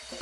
You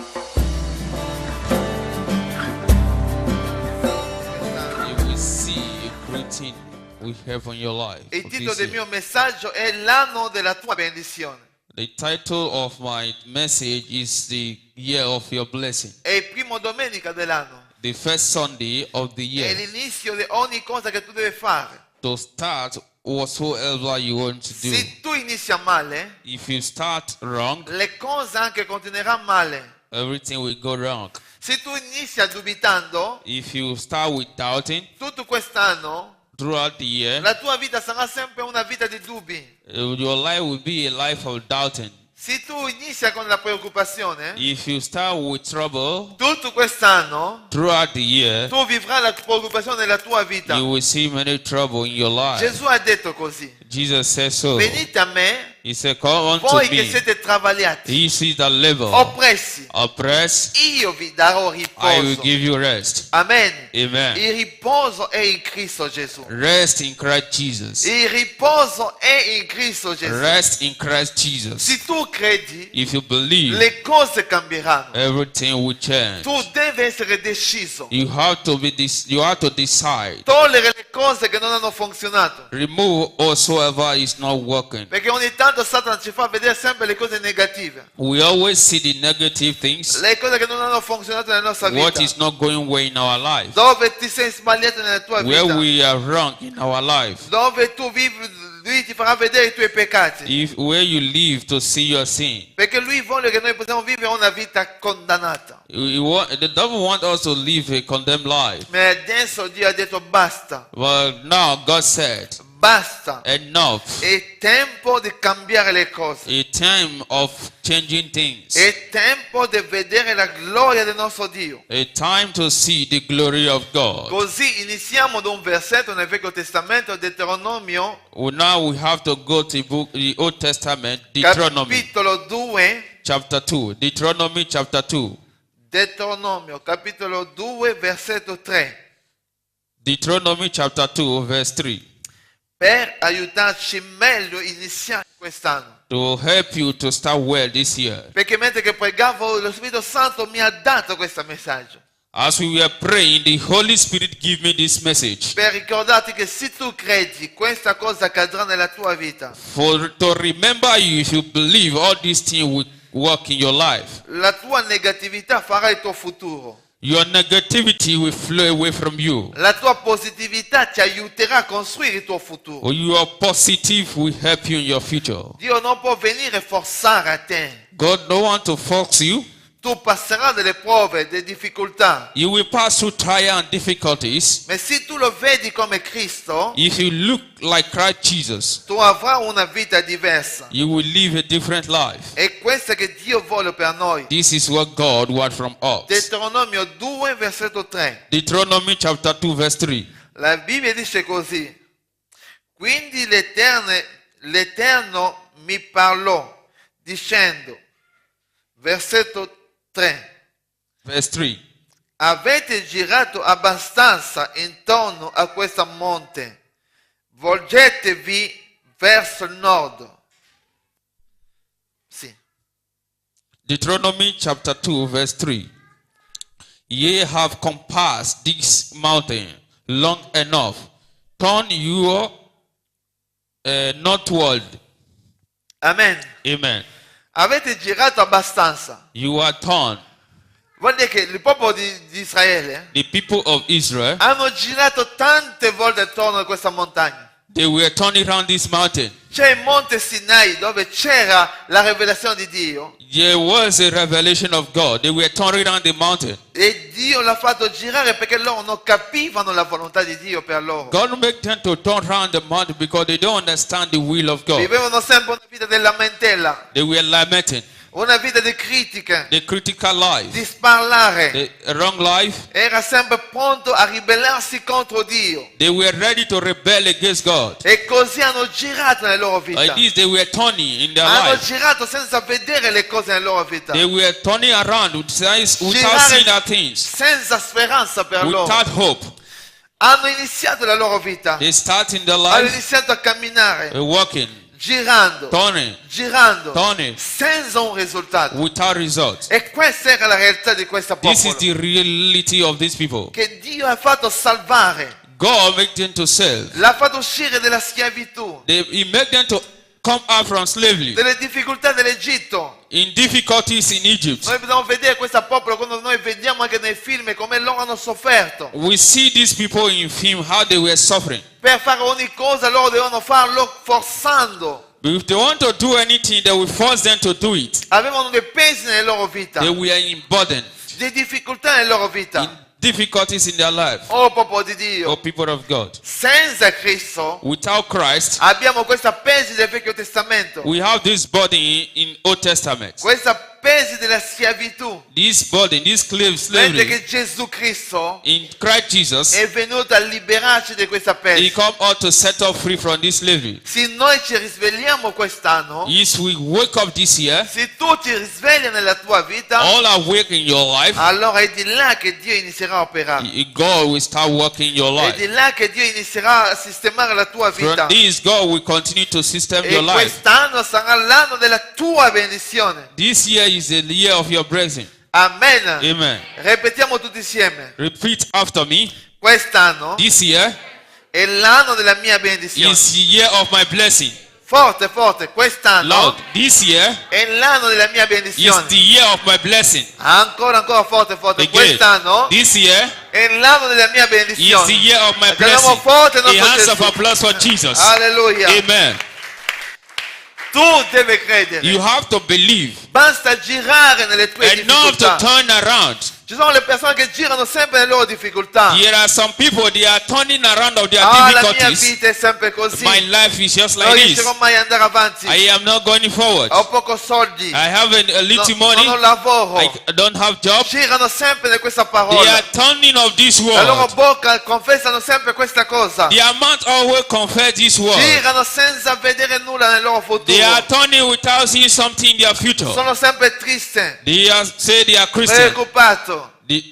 will see a great thing we have on your life. Il for titolo this del year. mio messaggio è l'anno della tua benedizione. The title of my message is the year of your blessing. È il primo domenica dell'anno. The first Sunday of the È year. l'inizio di ogni cosa che tu devi fare. To start whatsoever you want to do. Se tu inizi male, If you start wrong, le cose anche continueranno male. everything will go wrong. Se tu inizi dubitando, If you start with doubting tutto quest'anno throughout the year, la tua vita sarà sempre una vita di dubbi. your life will be a life of doubting. Se tu inizi con la preoccupazione, If you start with trouble tutto quest'anno throughout the year, tu vivrai la preoccupazione nella tua vita. you will see many trouble in your life. Gesù ha detto così: Jesus said so. venite a me, He said, come unto voi che me, siete travagliati, ye see that labor, oppressi, oppressed, io vi darò I will riposo. give you rest. Amen. Amen. Il riposo è in Cristo Gesù. Rest in Christ Jesus. Il riposo è in Cristo Gesù. Rest in Christ Jesus. Se tu credi, If you believe, le cose cambieranno. everything will change. Tu devi essere deciso. You have to decide. Togliere le cose che non hanno funzionato. Remove whatsoever is not working. Perché ogni tanto Satana ci fa vedere sempre le cose negative. We always see the negative things, Le cose che non hanno funzionato nella nostra what vita. is not going well in our life, Dove ti sei sbagliato nella tua where vita. we are wrong in our life, Dove tu vivi, lui ti farà vedere i tuoi peccati. where you live to see your sin. Perché lui vuole che noi possiamo vivere una vita condannata. The devil wants us to live a condemned life. Ma adesso Dio ha detto basta. Well, now God said, Basta. enough. È tempo di cambiare le cose. A time of changing things. È tempo di vedere la gloria del nostro Dio. A time to see the glory of God. Così iniziamo da un versetto nel Vecchio Testamento, Deuteronomio, Now we have to go to the Old Testament, Deuteronomy capitolo 2. chapter 2. Deuteronomy chapter 2. Deuteronomio, capitolo 2, versetto 3. Deuteronomy chapter 2, verse 3. Per aiutarci meglio a iniziare quest'anno. To help you to start well this year. Perché mentre che pregavo, lo Spirito Santo mi ha dato questo messaggio. As we were praying, the Holy Spirit gave me this message. Per ricordarti che se tu credi, questa cosa accadrà nella tua vita. To remember you, if you believe, all these things will work in your life. La tua negatività farà il tuo futuro. Your negativity will flow away from you. La tua positività ti aiuterà a costruire il tuo futuro. Or your positive will help you in your future. Dio non può venire forzare a te. God don't want to force you. Tu passerai delle prove, delle difficoltà. You will pass through trials and difficulties. Ma se tu lo vedi come Cristo, If you look like Christ Jesus, tu avrai una vita diversa. you will live a different life. È questo che Dio vuole per noi. This is what God wants from us. Deuteronomio 2, versetto 3. Deuteronomy chapter 2, verse 3. La Bibbia dice così: quindi l'Eterno mi parlò dicendo, versetto 3, Verse 3. avete girato abbastanza intorno a questo monte, volgetevi verso il nord. Sì. Deuteronomy chapter 2, verse 3. Ye have compassed this mountain long enough. Turn you northward. Amen. Amen. Avete girato abbastanza. You are turned. Vuol dire che il popolo di Israele The people of Israel, hanno girato tante volte attorno a questa montagna. they were turning around this mountain. C'è il monte Sinai dove c'era la rivelazione di Dio There was a revelation of God. They were turning around the mountain. e Dio l'ha fatto girare perché loro non capivano la volontà di Dio per loro. God made them to turn around the mountain because they don't understand the will of God. Vivevano sempre una vita di lamentela, They were lamenting. una vita di critiche, The critical life, di sparlare. the wrong life. Era sempre pronto a ribellarsi contro Dio. They were ready to rebel against God. E così hanno girato nella loro vita. Like this, they were turning in their Hanno life. girato senza vedere le cose nella loro vita. They were turning around without Girare seeing our things, senza speranza per loro. without hope. Hanno iniziato la loro vita. They start in their Hanno life iniziato a camminare. walking. girando, turning, girando, turning senza un risultato. without results. E questa era la realtà di questo This is popolo, the reality of these people. che Dio ha fatto salvare, God made them to serve. l'ha fatto uscire dalla schiavitù, He made them to come out from slavery, delle difficoltà dell'Egitto. in difficulties in Egypt. Noi dobbiamo vedere questo popolo quando noi vediamo anche nei film come loro hanno sofferto. We see these people in film how they were suffering. Per fare ogni cosa loro devono farlo forzando. If they want to do anything, they will force them to do it. Avevano dei pesi nelle loro vita, They were in burden, delle difficoltà nelle loro in vita. difficulties in their life. Oh popolo di Dio, Oh, people of God. senza Cristo Without Christ, abbiamo questa pesi del Vecchio Testamento, we have this burden in Old Testament. questa pesi della schiavitù. This burden, this Mentre slavery. che Gesù Cristo In Christ Jesus, è venuto a liberarci di questa He pesi. come out to set us free from this slavery. Se noi ci risvegliamo quest'anno, If we wake up this year, se tu ti risvegli nella tua vita, all awake in your life, allora è di là che Dio inizierà a operare. God will start working in your È life. di là che Dio inizierà a sistemare la tua From vita. this, God will continue to system E your life. quest'anno sarà l'anno della tua benedizione. This year is the year of your blessing. Amen. Amen. Ripetiamo tutti insieme. Repeat after me. Quest'anno This year è l'anno della mia benedizione. is the year of my blessing. Forte, forte. Quest'anno Lord, this year è l'anno della mia is the benedizione. year of my blessing. Ancora, ancora forte, forte. Again, Quest'anno this year è l'anno della mia is the benedizione. year of my Acclamiamo blessing. forte il A nostro hands of Gesù. applause for Jesus. Alleluia. Amen. Tu devi credere. You have to believe Basta girare nelle tue and not to difficoltà. turn around. Ci sono le persone che girano sempre nelle loro difficoltà. There are some people, they are turning around of their Ah, la mia difficulties. vita è sempre così. My life is just Non like this. riuscirò mai ad andare avanti. I am not going forward. Ho poco soldi. I have a little Non money. ho lavoro. I don't have job. Girano sempre in questa They parola. are turning of this La loro world. bocca confessano sempre questa cosa. Their mouth always confess this word. Girano senza vedere nulla nel loro They are futuro. turning without seeing something in their future. Sono sempre triste, They say they are Christian. preoccupato.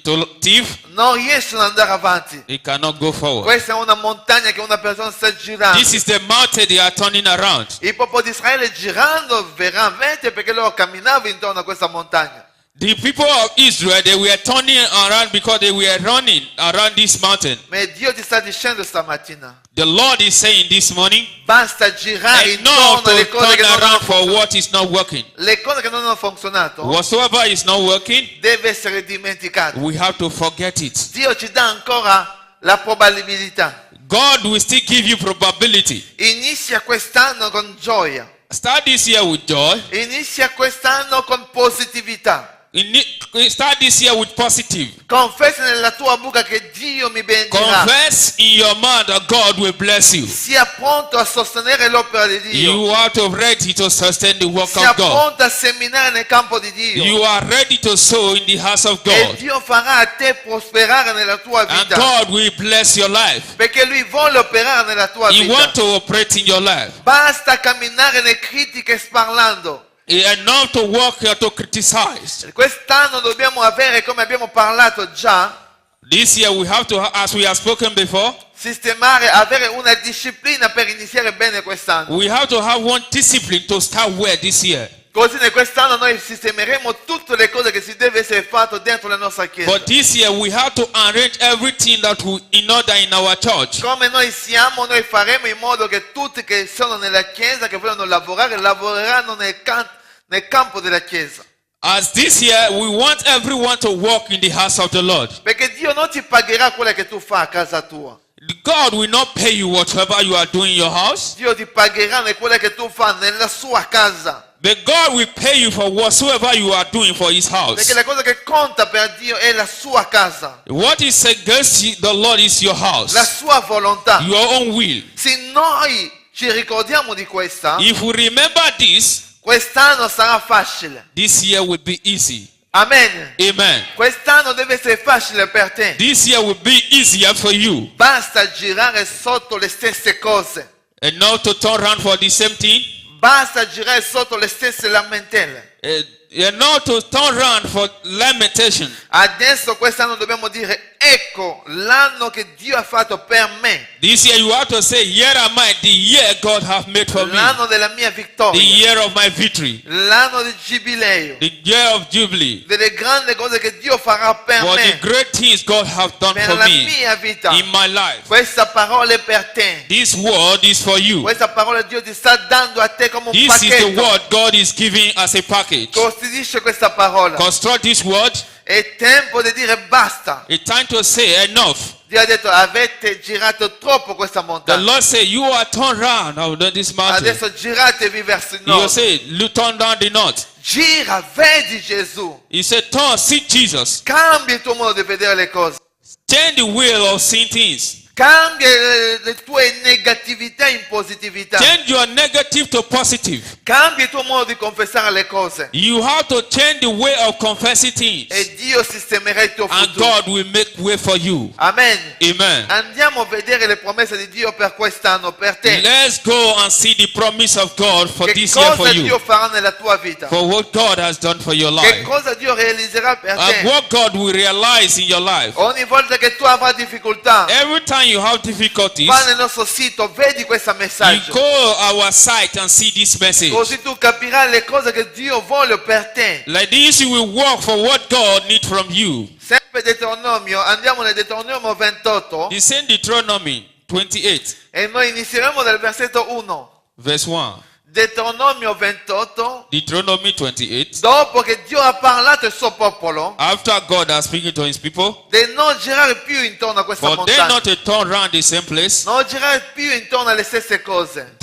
To thief, Non riescono ad andare avanti. they cannot go forward. Questa è una montagna che una persona sta girando. This is the mountain they are turning around. Il popolo di Israele girando veramente perché loro camminavano intorno a questa montagna. The people of Israel, they were turning around because they were running around this mountain. Ma Dio ti sta dicendo stamattina, The Lord is saying this morning, basta girare and not intorno to alle cose turn che non hanno around for funzionato. what is not working. Le cose che non hanno funzionato Whatsoever is not working, deve essere dimenticato. we have to forget it. Dio ci dà ancora la probabilità. God will still give you probability. Inizia quest'anno con gioia. Start this year with joy. Inizia quest'anno con positività. Start this year with positive. Confessa nella tua bocca che Dio mi benedirà. Confess in your mouth that God will bless you. Sia pronto a sostenere l'opera di Dio. You are to ready to sustain the work Sia of God. pronto a seminare nel campo di Dio. You are ready to sow in the house of E God. Dio farà a te prosperare nella tua And vita. God will bless your life. Perché Lui vuole operare nella tua He vita. wants to operate in your life. Basta camminare nelle critiche sparlando. And not to walk here to criticize. Quest'anno dobbiamo avere, come abbiamo parlato già, This year we have to, as we have spoken before, sistemare, avere una disciplina per iniziare bene quest'anno. we have to have one discipline to start well this year. Così in quest'anno noi sistemeremo tutte le cose che si deve essere fatto dentro la nostra chiesa. But this year we have to arrange everything that we in order in our church. Come noi siamo, noi faremo in modo che tutti che sono nella chiesa, che vogliono lavorare, lavoreranno nel campo della chiesa. As this year we want everyone to walk in the house of the Lord. Perché Dio non ti pagherà quello che tu fai a casa tua. God will not pay you whatever you are doing in your house, Dio ti pagherà per quello che tu fai nella sua casa. but God will pay you for whatsoever you are doing for His house. Perché la cosa che conta per Dio è la sua casa, What is against the Lord is your house, la sua volontà. your own will. Se noi ci ricordiamo di questa, If we remember this, quest'anno sarà facile. this year will be easy. Amen. Amen. Quest'anno deve essere facile per te. This year will be easier for you, Basta girare sotto le stesse cose. and not to turn around for the same thing, Basta girare sotto le stesse lamentele. and not to turn around for lamentation. Adesso quest'anno dobbiamo dire ecco l'anno che Dio ha fatto per me, This year you have to say, here am I, the year God have made for me. l'anno della mia The vittoria, year of my victory. l'anno del giubileo, The year of jubilee. delle grandi cose che Dio farà per For the me, great things God have done per for la me mia vita. in my life. Questa parola è per te. This word is for you. Questa parola Dio ti sta dando a te come un This is the pacchetto. word God is giving as a package. Costituisce questa parola. Construct this word. È tempo di dire basta. It's time to say enough. Dio ha detto avete girato troppo questa The montagna. Lord said, you are turned round on this mountain. Adesso giratevi verso il You nord. say, you turn down the north. Gira, vedi Gesù. He said, turn, see Jesus. Cambia il tuo modo di vedere le cose. Change the way of seeing things. Cambia le tue negatività in positività. Change your negative to positive. Cambia il tuo modo di confessare le cose. You have to change the way of confessing things. E Dio sistemerà il tuo And futuro. God will make way for you. Amen. Amen. Andiamo a vedere le promesse di Dio per quest'anno, per te. Let's go and see the promise of God for Che this year for cosa Dio you. farà nella tua vita? For what God has done for your Che life. cosa Dio realizzerà per And te? what God will realize in your life. Ogni volta che tu avrai difficoltà, Every time you have difficulties, va nel nostro sito, vedi questo you messaggio. go our site and see this message. Così tu capirai le cose che Dio vuole per te. Like this, you will work for what God needs from you. Sempre Deuteronomio, andiamo nel Deuteronomio 28 The same Deuteronomy 28, e noi inizieremo dal versetto 1. verse 1. Deuteronomio 28, Deuteronomy 28. dopo che Dio ha parlato al suo popolo, After God has spoken to his people, di non girare più intorno a questa for them montagna, not to turn around the same place, non girare più intorno alle stesse cose.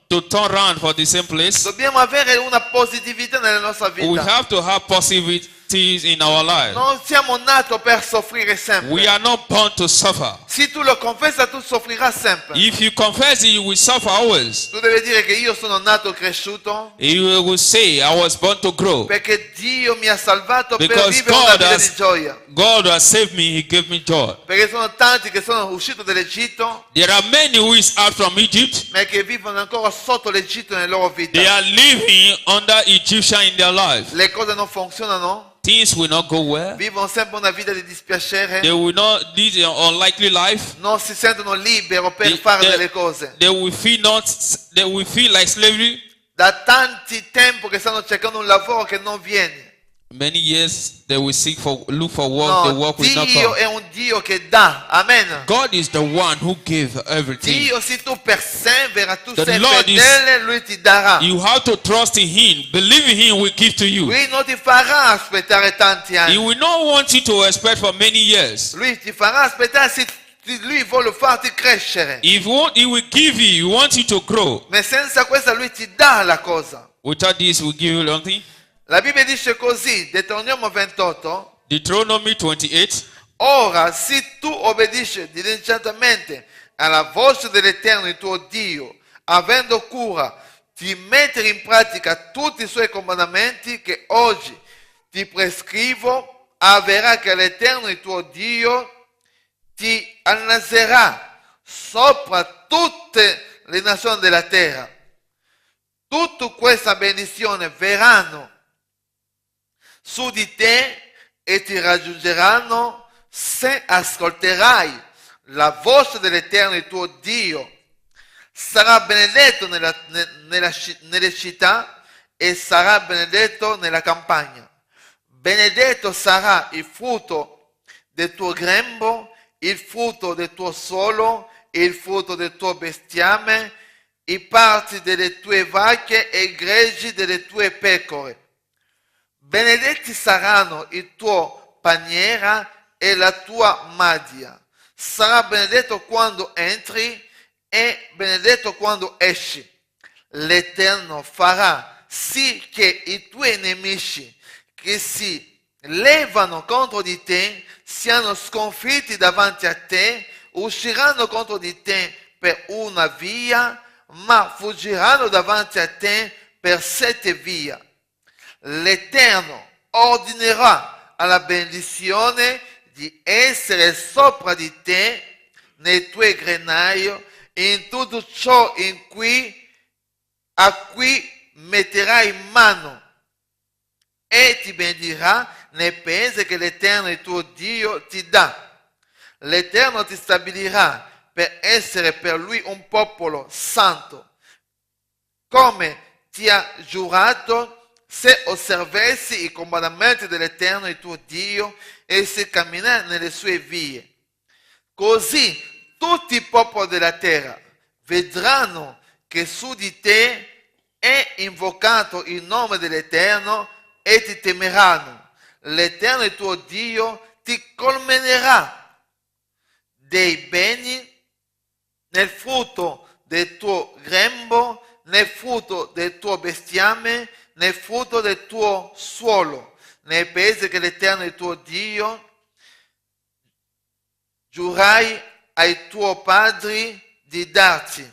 to turn around for the same place, Dobbiamo avere una positività nella nostra we vita. have to have positivities in our life. Non siamo nati per soffrire sempre. We are not born to suffer. Se tu lo confessa, tu soffrirai sempre. If you confess it, you will suffer always. Tu devi dire che io sono nato cresciuto You will say, I was born to grow. perché Dio mi ha salvato per Because vivere una God vita has- di gioia. God has saved me, He gave me joy. Perché sono tanti che sono usciti dall'Egitto, There are many who is out from Egypt. ma che vivono ancora sotto l'Egitto nella loro They vita. are living under Egyptian in their life. Le cose non funzionano, Things will not go well. vivono sempre una vita di dispiacere, They will not lead an unlikely life. non si sentono liberi per They- fare they- delle cose. They will feel like slavery. Da tanti tempo che stanno cercando un lavoro che non viene. Many years they will look for work. The No, work will not Dio come. è un Dio che dà. Amen. God is the one who gave everything. Dio, se tu persevera, tu The sei Lord is- fedele, Lui ti darà. You have to trust in Him. Believe in Him will give to you. Lui non ti farà aspettare tanti He anni. will not want you to expect for many years. Lui ti farà aspettare se Lui vuole farti crescere. If you want, He will give you. He wants you to grow. Ma senza questa Lui ti dà la cosa. Without this, He will give you nothing. La Bibbia dice così, Deuteronomio 28, Deuteronomy 28. ora se tu obbedisci diligentemente alla voce dell'Eterno il tuo Dio, avendo cura di mettere in pratica tutti i suoi comandamenti che oggi ti prescrivo, avverrà che l'Eterno il tuo Dio ti innalzerà sopra tutte le nazioni della terra. Tutta questa benedizione verranno su di te e ti raggiungeranno se ascolterai la voce dell'Eterno il tuo Dio. Sarà benedetto nelle città e sarà benedetto nella campagna. Benedetto sarà il frutto del tuo grembo, il frutto del tuo suolo, il frutto del tuo bestiame, i parti delle tue vacche e i greggi delle tue pecore. Benedetti saranno il tuo paniera e la tua madia. Sarà benedetto quando entri e benedetto quando esci. L'Eterno farà sì che i tuoi nemici che si levano contro di te siano sconfitti davanti a te, usciranno contro di te per una via, ma fuggiranno davanti a te per 7 vie. L'Eterno ordinerà alla benedizione di essere sopra di te nei tuoi granai, in tutto ciò a cui metterai mano, e ti benedirà nei paesi che l'Eterno il tuo Dio ti dà. l'Eterno ti stabilirà per essere per Lui un popolo santo, come ti ha giurato, se osservassi i comandamenti dell'Eterno il tuo Dio e se camminare nelle sue vie. Così tutti i popoli della terra vedranno che su di te è invocato il nome dell'Eterno e ti temeranno. L'Eterno il tuo Dio ti colmerà dei beni nel frutto del tuo grembo, nel frutto del tuo bestiame, nel frutto del tuo suolo, nel paese che l'Eterno il tuo Dio giurai ai tuoi padri di darti.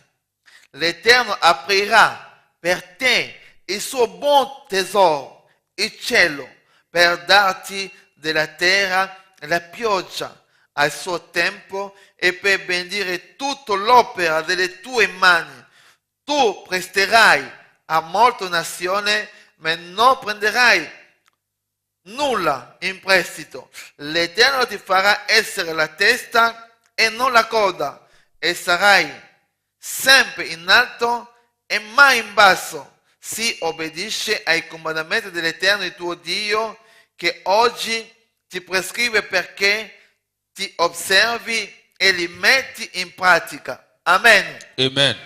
L'Eterno aprirà per te il suo buon tesoro, il cielo, per darti della terra la pioggia al suo tempo e per benedire tutta l'opera delle tue mani. Tu presterai a molte nazioni, ma non prenderai nulla in prestito. L'Eterno ti farà essere la testa e non la coda, e sarai sempre in alto e mai in basso. Si obbedisce ai comandamenti dell'Eterno il tuo Dio, che oggi ti prescrive perché ti osservi e li metti in pratica. Amen. Amen.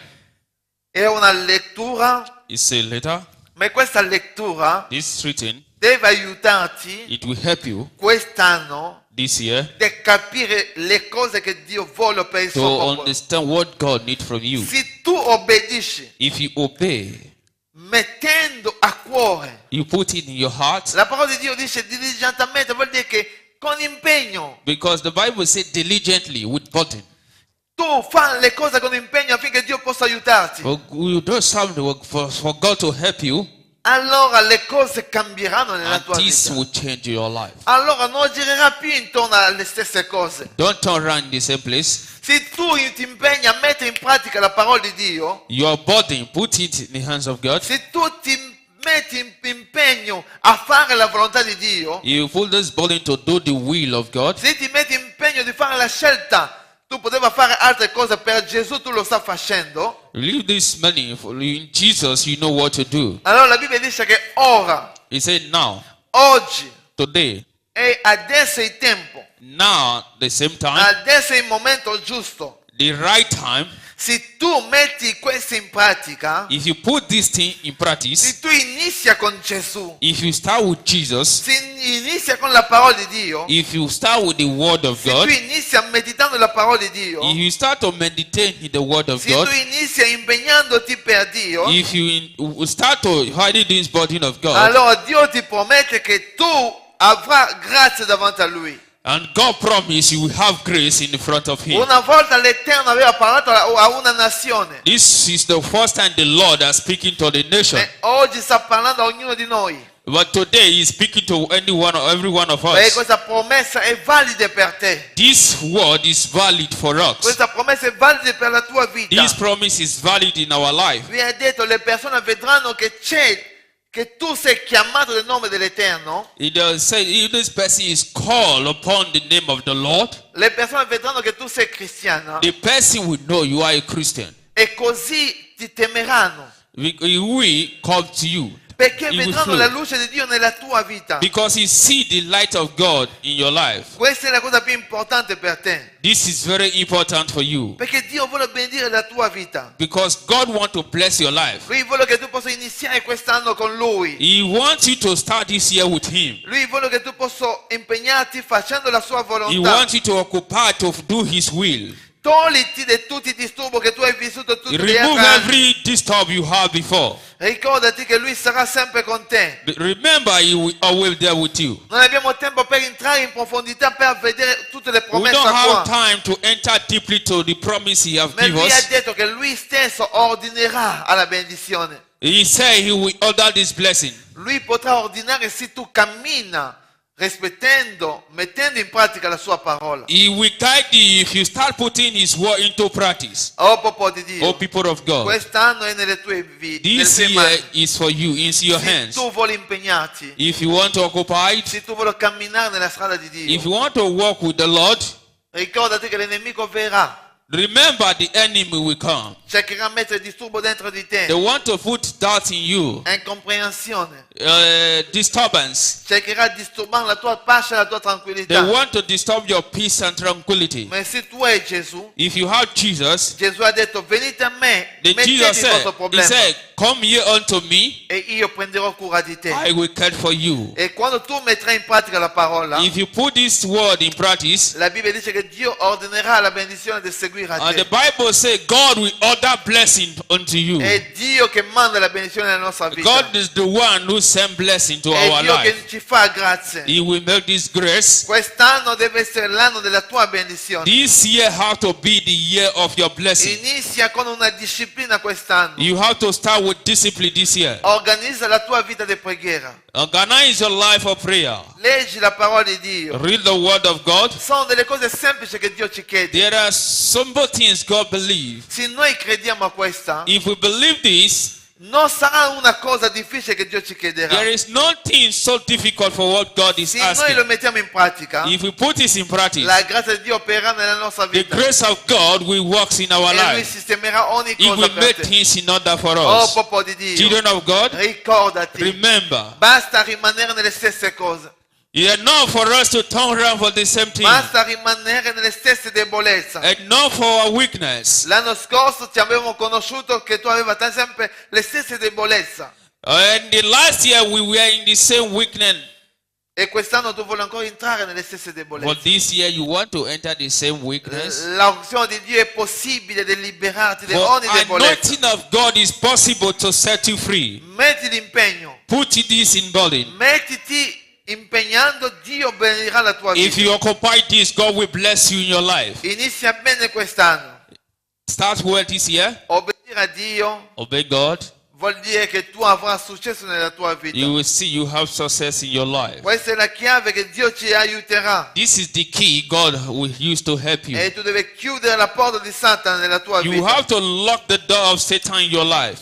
È una lettura, It's a letter. ma questa lettura This written. deve aiutarti It will help you quest'anno this year di capire le cose che Dio vuole per il to suo popolo. understand what God needs from you. Se tu obbedisci If you obey, mettendo a cuore, you put it in your heart, la parola di Dio dice diligentemente, vuol dire che con impegno. because the Bible says diligently with burden. Tu fai le cose con impegno affinché Dio possa aiutarti. But you do something for God to help you, Allora le cose cambieranno nella and tua this vita. will change your life. Allora non girerai più intorno alle stesse cose. Don't turn around in the same place. Se tu ti impegni a mettere in pratica la parola di Dio, Your burden, put it in the hands of God. se tu ti metti in impegno a fare la volontà di Dio, You put this burden to do the will of God. se ti metti impegno di fare la scelta, tu potevi fare altre cose per Gesù, tu lo stai facendo. Leave this money in Jesus. You know what to do. Allora la Bibbia dice che ora, He said, now, oggi today, e adesso è il tempo, now, the same time, adesso è il momento giusto. the right time. Se tu metti questo in pratica, If you put this thing in practice, se tu inizia con Gesù, if you start with Jesus, se inizia con la parola di Dio, if you start with the Word of se God, tu inizia meditando la parola di Dio, if you start to meditate in the Word of se God, tu inizia impegnandoti per Dio, if you start to hide this burden of God, allora Dio ti promette che tu avrai grazia davanti a Lui. and God promised you will have grace in front of Him. Una volta l'Eterno aveva parlato a una nazione This is the first time the Lord is speaking to the nation. e oggi sta parlando a ognuno di noi. But today He's speaking to every one of Perché us. questa promessa è valida per te. This word is valid for us. Questa promessa è valida per la tua vita. This promise is valid in our life. Vi ha detto, le persone vedranno che tu sei chiamato nel nome dell'Eterno. It does say if this person is called upon the name of the Lord, Le persone vedranno che tu sei cristiana the person will know you are a Christian. e così ti temeranno. He will come to you. Perché He will vedranno flow. la luce di Dio nella tua vita. Because he see the light of God in your life. Questa è la cosa più importante per te. This is very important for you. Perché Dio vuole benedire la tua vita. Because God wants to bless your life. Lui vuole che tu possa iniziare quest'anno con Lui. He wants you to start this year with Him. Lui vuole che tu possa impegnarti facendo la sua He volontà. wants you to occupy to do His will. Togliti di tutti i disturbi che tu hai vissuto tutti gli Remove anni. every disturb you have before. Ricordati che Lui sarà sempre con te. But remember, He will always there with you. Non abbiamo tempo per entrare in profondità per vedere tutte le We promesse don't have qua. time to enter deeply to the promise He has Ma given Lui ha us. detto che Lui stesso ordinerà alla benedizione. He said He will order this blessing. Lui potrà ordinare se tu cammina rispettando, mettendo in pratica la sua parola. He will guide you if you start putting His word into practice. Oh popolo di Dio, Oh, people of God, quest'anno è nelle tue vite, nelle this tue year mani. is for you, it's in your Se hands. tu vuoi impegnarti, If you want to occupy it, se tu vuoi camminare nella strada di if Dio, you want to walk with the Lord, Ricordati che l'ennemico verrà. Remember, the enemy will come. Cercherà di mettere disturbo dentro di te. They want to put doubt in you, Incomprensione. disturbance. Cercherà di disturbare la tua pace e la tua They tranquillità. want to disturb your peace and tranquility. Ma se tu hai Gesù, If you have Jesus, Gesù ha detto venite a me, then Jesus mettete il vostro said, He problema said, come ye unto me, e io prenderò cura di te. I will care for you. E quando tu metterai in pratica la parola, If you put this word in practice, la Bibbia dice che Dio ordinerà la benedizione di seguire a and the te. Bible says God will order blessing unto you. È Dio che manda la benedizione nella nostra vita. God is the one who sends blessing to È our Dio life. che ci fa grazie. He will make this grace. Quest'anno deve essere l'anno della tua benedizione. This year have to be the year of your blessing. Inizia con una disciplina quest'anno. You have to start with discipline this year. Organizza la tua vita di preghiera. Organize your life of prayer. Leggi la parola di Dio. Read the word of God. Sono delle cose semplici che Dio ci chiede. There are simple things God believes. Se noi crediamo a questa, If we believe this, non sarà una cosa difficile che Dio ci chiederà. there is nothing so difficult for what God is Se noi lo asking. mettiamo in pratica, If we put this in practice, la grazia di Dio opererà nella nostra the vita. grace of God will work in our E Lui life. sistemerà ogni He cosa will per make te. things in order for Oh us. popolo di Dio, Children of God, ricordati, remember, basta rimanere nelle stesse cose. it's enough for us to turn around for the same thing. Basta rimanere nelle stesse debolezze. Enough for our weakness. L'anno scorso ti avevamo conosciuto che tu avevi sempre le stesse debolezze. And the last year we were in the same weakness. E quest'anno tu vuoi ancora entrare nelle stesse But debolezze. this year you want to enter the same weakness. L'azione di Dio è possibile di liberarti da For ogni debolezza. anointing of God is possible to set you free. Metti l'impegno. Put this in burden. Mettiti impegnando, Dio benedirà la tua If vita. you occupy this, God will bless you in your life. Inizia bene quest'anno. Start well this year. Obbedire a Dio Obey God. vuol dire che tu avrai successo nella tua vita. You will see you have success in your life. Questa è la chiave che Dio ci aiuterà. This is the key God will use to help you. E tu devi chiudere la porta di Satana nella tua You vita. have to lock the door of Satan in your life.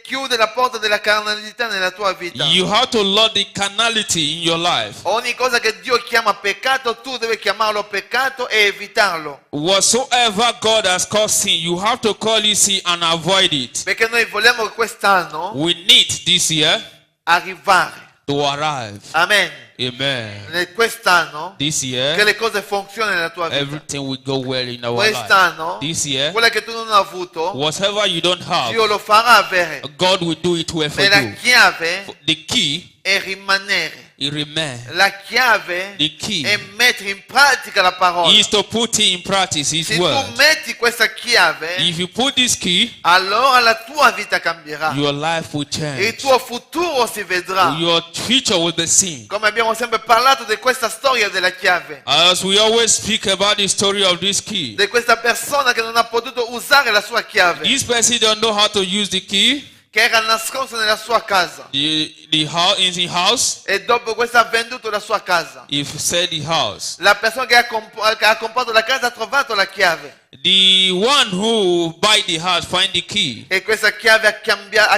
Chiude la porta della carnalità nella tua vita. You have to lock the carnality in your life. Ogni cosa che Dio chiama peccato, tu devi chiamarlo peccato e evitarlo. Whatsoever God has called sin, you have to call it sin and avoid it. Perché noi vogliamo che quest'anno We need this year arrivare. to arrive. Amen. Amen. Quest'anno This che year, le cose funzionino nella tua vita. everything will go well in our life. Quest'anno, This year, quella che tu non hai avuto, whatever you don't have, Dio lo farà avere. God will do it well for Ma la you. chiave The key, è rimanere. it remains. La chiave The key è mettere in pratica la parola. is to put in practice His Se tu word. metti questa chiave, If you put this key, allora la tua vita cambierà. your life will Il change. tuo futuro si vedrà. Your future will be seen. Come abbiamo sempre parlato di questa storia della chiave. As we always speak about the story of this key, Di questa persona che non ha potuto usare la sua chiave. this person don't know how to use the key. Che era nascosta nella sua casa. The house in the house. E dopo questo ha venduto la sua casa. If said the house, La persona che ha comprato la casa ha trovato la chiave. the one who buy the house find the key. E questa chiave ha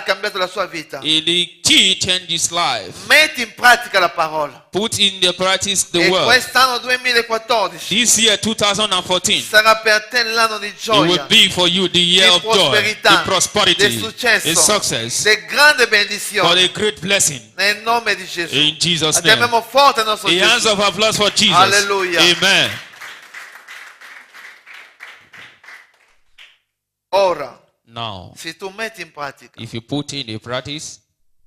cambiato la sua vita. The key changed his life. Metti in pratica la parola. Put in the practice the E word. quest'anno 2014 This year 2014, sarà per te l'anno di it will gioia, be for you the year di of joy, prosperità, the prosperity, di successo, the success, di grande for benedizione. the great blessing. Nel nome di Gesù. In Jesus' name. Chiamiamo forte il nostro A hands Gesù. of applause for Jesus. Hallelujah. Amen. Ora, Now, se tu metti in pratica if you put in the practice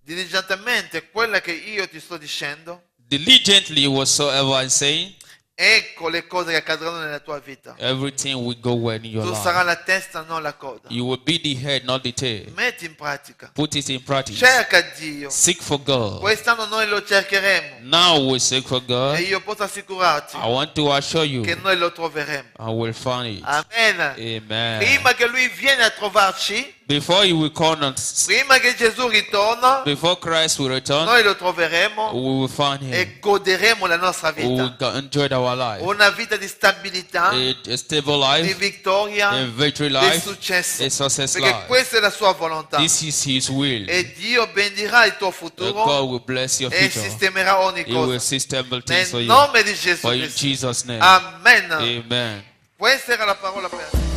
diligentemente quella che io ti sto dicendo, diligently whatsoever I'm saying, ecco le cose che accadranno nella tua vita. everything will go well in your Tu life. sarai la testa, non la coda. You will be the head, not the tail. Metti in pratica. Put it in practice. Cerca Dio. Seek for God. Quest'anno noi lo cercheremo. Now we seek for E God. io posso assicurarti I want to assure you, che noi lo troveremo. I will find it. Amen. Amen. Prima che lui viene a trovarci, Before he will come and Prima che Gesù ritorna, before Christ will return, noi lo troveremo we will find him. e goderemo la nostra We will vita. enjoy our life. Una vita di stabilità, A stable di life, vittoria, a victory di life, successo. a success Perché life. questa è la sua volontà. This is his will. E Dio bendirà il tuo God futuro will bless your e future. sistemerà ogni He will cosa. system things for Nel you. nome di Gesù For in Cristo. Jesus' name. Amen. Amen. Questa era la parola per te.